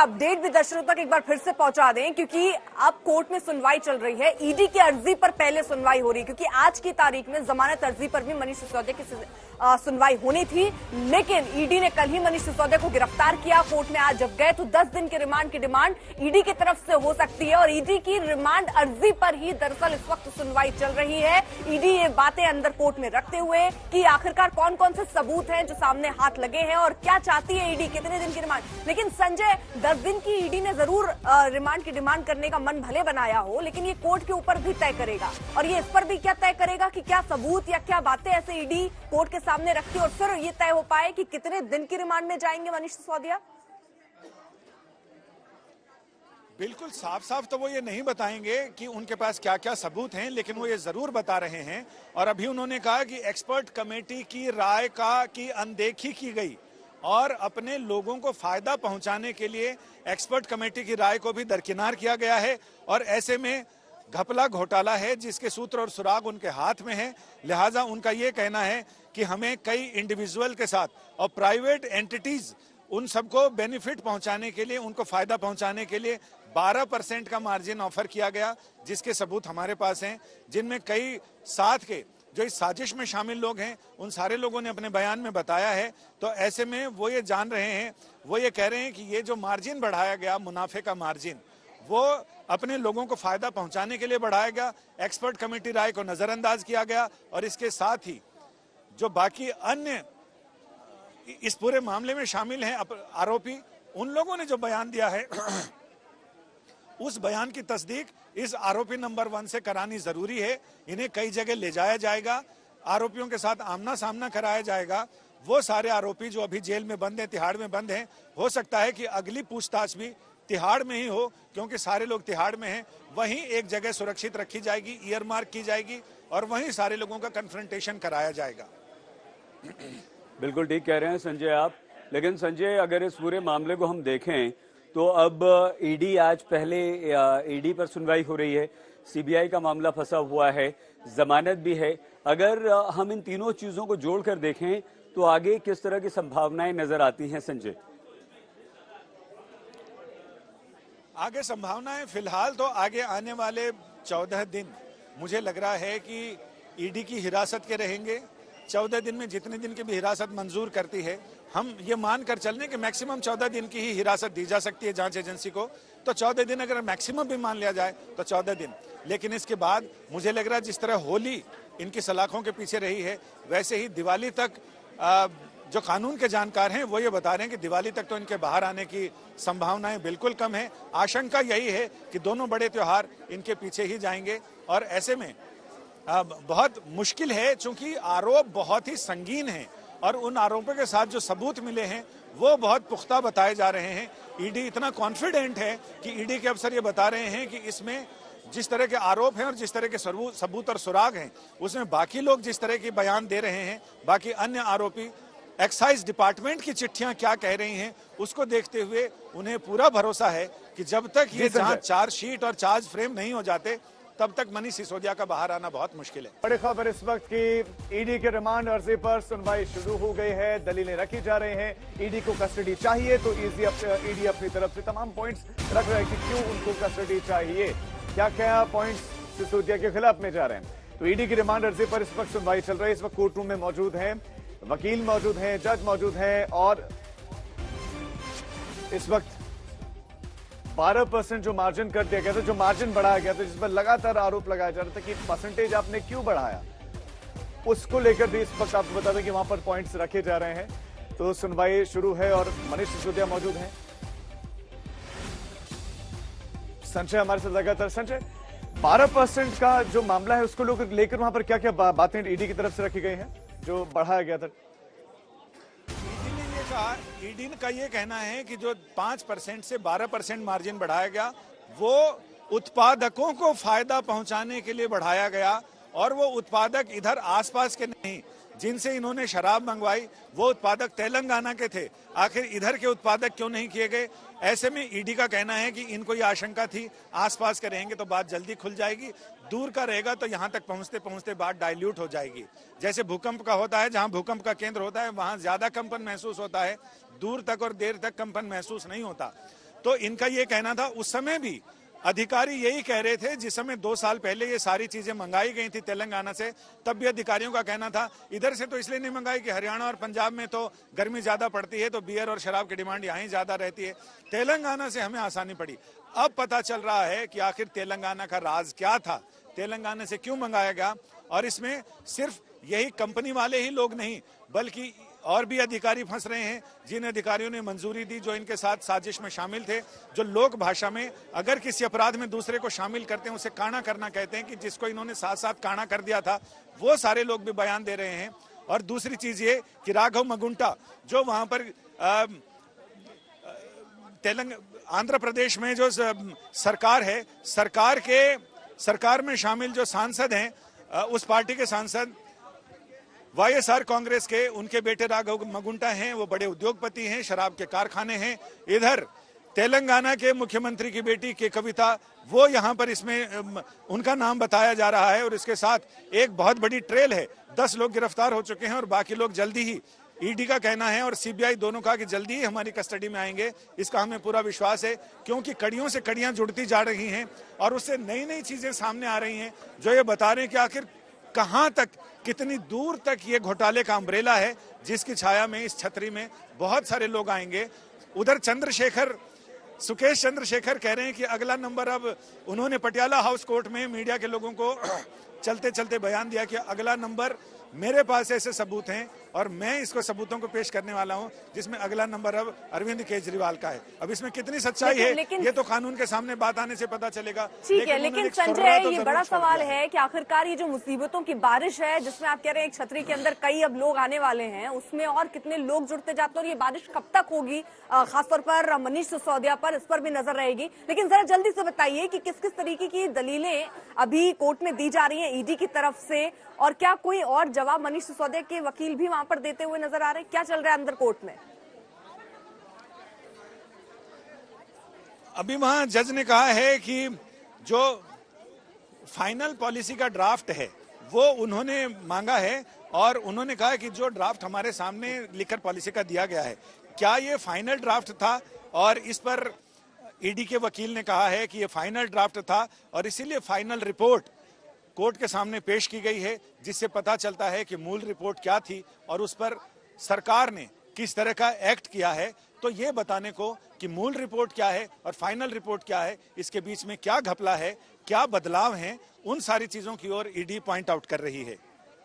Update भी दर्शकों तक एक बार फिर से पहुंचा दें, क्योंकि अब कोर्ट में सुनवाई चल रही है। ईडी की अर्जी पर पहले सुनवाई हो रही है, क्योंकि आज की तारीख में जमानत अर्जी पर भी मनीष सिसोदिया की सुनवाई होनी थी, लेकिन ईडी ने कल ही मनीष सिसोदिया को गिरफ्तार किया। कोर्ट में आज जब गए तो 10 दिन के रिमांड की डिमांड ईडी की तरफ से हो सकती है और ईडी की रिमांड अर्जी पर ही दरअसल इस वक्त सुनवाई चल रही है। ईडी ये बातें अंदर कोर्ट में रखते हुए कि आखिरकार कौन कौन से सबूत हैं जो सामने हाथ लगे हैं और क्या चाहती है ईडी, कितने दिन की रिमांड। लेकिन संजय, 10 दिन की ईडी ने जरूर रिमांड की डिमांड करने का मन भले बनाया हो, लेकिन ये कोर्ट के ऊपर भी तय करेगा और ये इस पर भी क्या तय करेगा कि क्या सबूत या क्या बातें ऐसे ईडी कोर्ट के सामने रखती है और फिर ये तय हो पाए कि कितने दिन की रिमांड में जाएंगे मनीष सिसोदिया। बिल्कुल साफ साफ तो वो ये नहीं बताएंगे कि उनके पास क्या क्या सबूत हैं, लेकिन वो ये जरूर बता रहे हैं। और अभी उन्होंने कहा कि एक्सपर्ट कमेटी की राय की अनदेखी की गई और अपने लोगों को फायदा पहुंचाने के लिए एक्सपर्ट कमेटी की राय को भी दरकिनार किया गया है। और ऐसे में घपला घोटाला है जिसके सूत्र और सुराग उनके हाथ में है। लिहाजा उनका ये कहना है कि हमें कई इंडिविजुअल के साथ और प्राइवेट एंटिटीज, उन सबको बेनिफिट पहुंचाने के लिए, उनको फायदा पहुंचाने के लिए 12% का मार्जिन ऑफर किया गया, जिसके सबूत हमारे पास हैं, जिनमें कई साथ के जो इस साजिश में शामिल लोग हैं उन सारे लोगों ने अपने बयान में बताया है। तो ऐसे में वो ये जान रहे हैं, वो ये कह रहे हैं कि ये जो मार्जिन बढ़ाया गया, मुनाफे का मार्जिन, वो अपने लोगों को फायदा पहुंचाने के लिए बढ़ाया गया। एक्सपर्ट कमेटी राय को नजरअंदाज किया गया और इसके साथ ही जो बाकी अन्य इस पूरे मामले में शामिल हैं आरोपी, उन लोगों ने जो बयान दिया है उस बयान की तस्दीक इस आरोपी नंबर 1 से करानी जरूरी है। इन्हें कई जगह ले जाया जाएगा, आरोपियों के साथ आमना सामना कराया जाएगा। वो सारे आरोपी जो अभी जेल में बंद हैं, तिहाड़ में बंद हैं, हो सकता है कि अगली पूछताछ भी तिहाड़ में ही हो, क्योंकि सारे लोग तिहाड़ में हैं। वहीं एक जगह सुरक्षित रखी जाएगी, ईयर मार्क की जाएगी और वहीं सारे लोगों का कन्फ्रंटेशन कराया जाएगा। बिल्कुल ठीक कह रहे हैं संजय आप। लेकिन संजय, अगर इस पूरे मामले को हम देखें तो अब ईडी आज पहले ईडी पर सुनवाई हो रही है, सीबीआई का मामला फंसा हुआ है, जमानत भी है। अगर हम इन तीनों चीजों को जोड़कर देखें तो आगे किस तरह की संभावनाएं नजर आती हैं संजय? आगे संभावनाएं फिलहाल तो आगे आने वाले 14 दिन मुझे लग रहा है कि ईडी की हिरासत के रहेंगे। 14 दिन में जितने दिन की भी हिरासत मंजूर करती है, हम ये मानकर चल रहे कि मैक्सिमम 14 दिन की ही हिरासत दी जा सकती है जांच एजेंसी को। तो 14 दिन अगर मैक्सिमम भी मान लिया जाए तो 14 दिन। लेकिन इसके बाद मुझे लग रहा है जिस तरह होली इनकी सलाखों के पीछे रही है, वैसे ही दिवाली तक जो कानून के जानकार हैं वो ये बता रहे हैं कि दिवाली तक तो इनके बाहर आने की संभावनाएं बिल्कुल कम है। आशंका यही है कि दोनों बड़े त्योहार इनके पीछे ही जाएंगे और ऐसे में बहुत मुश्किल है, चूंकि आरोप बहुत ही संगीन हैं और उन आरोपों के साथ जो सबूत मिले हैं वो बहुत पुख्ता बताए जा रहे हैं। ईडी इतना कॉन्फिडेंट है कि ईडी के अफसर ये बता रहे हैं कि इसमें जिस तरह के आरोप हैं और जिस तरह के सबूत और सुराग हैं, उसमें बाकी लोग जिस तरह की बयान दे रहे हैं, बाकी अन्य आरोपी, एक्साइज डिपार्टमेंट की चिट्ठियां क्या कह रही हैं, उसको देखते हुए उन्हें पूरा भरोसा है कि जब तक ये जांच चार्जशीट और चार्ज फ्रेम नहीं हो जाते तब तक मनीष सिसोदिया का बाहर आना बहुत मुश्किल है। बड़ी खबर इस वक्त की ईडी के रिमांड अर्जी पर सुनवाई शुरू हो गई है, दलीलें रखी जा रही हैं। ईडी को कस्टडी चाहिए तो ईडी अपनी तरफ से तमाम पॉइंट्स रख रहे हैं कि क्यों उनको कस्टडी चाहिए, क्या क्या पॉइंट्स सिसोदिया के खिलाफ में जा रहे हैं। तो ईडी की रिमांड अर्जी पर इस वक्त सुनवाई चल रही है। इस वक्त कोर्ट रूम में मौजूद है, वकील मौजूद हैं, जज मौजूद हैं और इस वक्त 12% जो मार्जिन कर दिया गया था, जो मार्जिन बढ़ाया गया था, जिस पर लगातार आरोप लगाया जा रहा था कि परसेंटेज आपने क्यों बढ़ाया, उसको लेकर भी इस वक्त आपको बता दें कि वहां पर पॉइंट्स रखे जा रहे हैं। तो सुनवाई शुरू है और मनीष सिसोदिया मौजूद हैं। संजय हमारे साथ लगातार। संजय, 12% का जो मामला है उसको लेकर वहां पर क्या क्या बातें ईडी की तरफ से रखी गई हैं जो बढ़ाया गया था? ईडी का ये कहना है कि जो 5% से 12% मार्जिन बढ़ाया गया वो उत्पादकों को फायदा पहुंचाने के लिए बढ़ाया गया और वो उत्पादक इधर आसपास के नहीं, जिनसे इन्होंने शराब मंगवाई वो उत्पादक तेलंगाना के थे, आखिर इधर के उत्पादक क्यों नहीं किए गए। ऐसे में ईडी का कहना है कि इनको ये आशंका थी आसपास के रहेंगे तो बात जल्दी खुल जाएगी, दूर का रहेगा तो यहां तक पहुंचते पहुंचते बात डाइल्यूट हो जाएगी। जैसे भूकंप का होता है, जहां भूकंप का केंद्र होता है वहां ज्यादा कंपन महसूस होता है, दूर तक और देर तक कंपन महसूस नहीं होता। तो इनका ये कहना था, उस समय भी अधिकारी यही कह रहे थे, जिस समय 2 साल पहले ये सारी चीजें मंगाई गई थी तेलंगाना से, तब भी अधिकारियों का कहना था इधर से तो इसलिए नहीं मंगाई कि हरियाणा और पंजाब में तो गर्मी ज्यादा पड़ती है, तो बियर और शराब की डिमांड यहाँ ही ज्यादा रहती है, तेलंगाना से हमें आसानी पड़ी। अब पता चल रहा है कि आखिर तेलंगाना का राज क्या था, तेलंगाना से क्यों मंगाया गया, और इसमें सिर्फ यही कंपनी वाले ही लोग नहीं बल्कि और भी अधिकारी फंस रहे हैं, जिन अधिकारियों ने मंजूरी दी, जो इनके साथ साजिश में शामिल थे, जो लोक भाषा में अगर किसी अपराध में दूसरे को शामिल करते हैं उसे काना करना कहते हैं, कि जिसको इन्होंने साथ साथ काना कर दिया था, वो सारे लोग भी बयान दे रहे हैं। और दूसरी चीज ये कि राघव मगुंटा जो वहां पर आंध्र प्रदेश में जो सरकार है, सरकार में शामिल जो सांसद हैं, उस पार्टी के सांसद वाईएसआर कांग्रेस के, उनके बेटे राघव मगुंटा हैं, वो बड़े उद्योगपति हैं, शराब के कारखाने हैं। इधर तेलंगाना के मुख्यमंत्री की बेटी के कविता, वो यहाँ पर इसमें उनका नाम बताया जा रहा है, और इसके साथ एक बहुत बड़ी ट्रेल है, 10 लोग गिरफ्तार हो चुके हैं और बाकी लोग जल्दी ही, ईडी का कहना है और सीबीआई दोनों कहा कि जल्दी ही हमारी कस्टडी में आएंगे। इसका हमें पूरा विश्वास है, क्योंकि कड़ियों से कड़ियां जुड़ती जा रही हैं और उससे नई नई चीजें सामने आ रही हैं, जो ये बता रहे हैं कि आखिर कहां तक, कितनी दूर तक ये घोटाले का अम्ब्रेला है, जिसकी छाया में, इस छतरी में बहुत सारे लोग आएंगे। उधर सुकेश चंद्रशेखर कह रहे हैं कि अगला नंबर, अब उन्होंने पटियाला हाउस कोर्ट में मीडिया के लोगों को चलते चलते बयान दिया कि अगला नंबर, मेरे पास ऐसे सबूत हैं और मैं इसको सबूतों को पेश करने वाला हूं, जिसमें अगला नंबर अब अरविंद केजरीवाल का है। अब इसमें कितनी सच्चाई है ये तो कानून के सामने बात आने से पता चलेगा। ठीक है, लेकिन संजय, ये बड़ा सवाल है कि आखिरकार ये जो मुसीबतों की बारिश है, जिसमें आप कह रहे हैं एक छतरी के अंदर कई अब लोग आने वाले हैं, उसमें और कितने लोग जुड़ते जाते हैं, और ये बारिश कब तक होगी, खासतौर पर मनीष सिसोदिया पर, इस पर भी नजर रहेगी। लेकिन जरा जल्दी से बताइए कि किस किस तरीके की दलीलें अभी कोर्ट में दी जा रही है ईडी की तरफ से, और क्या कोई और जवाब मनीष सिसोदिया के वकील भी वहां पर देते हुए नजर आ रहे हैं? क्या चल रहा है अंदर कोर्ट में? अभी वहां जज ने कहा है कि जो फाइनल पॉलिसी का ड्राफ्ट है वो उन्होंने मांगा है, और उन्होंने कहा कि जो ड्राफ्ट हमारे सामने लिखकर पॉलिसी का दिया गया है, क्या ये फाइनल ड्राफ्ट था, और इस पर ईडी के वकील ने कहा है कि ये फाइनल ड्राफ्ट था और इसीलिए फाइनल रिपोर्ट कोर्ट के सामने पेश की गई है, जिससे पता चलता है कि मूल रिपोर्ट क्या थी और उस पर सरकार ने किस तरह का एक्ट किया है। तो ये बताने को कि मूल रिपोर्ट क्या है और फाइनल रिपोर्ट क्या है, इसके बीच में क्या घपला है, क्या बदलाव हैं, उन सारी चीजों की ओर ईडी पॉइंट आउट कर रही है।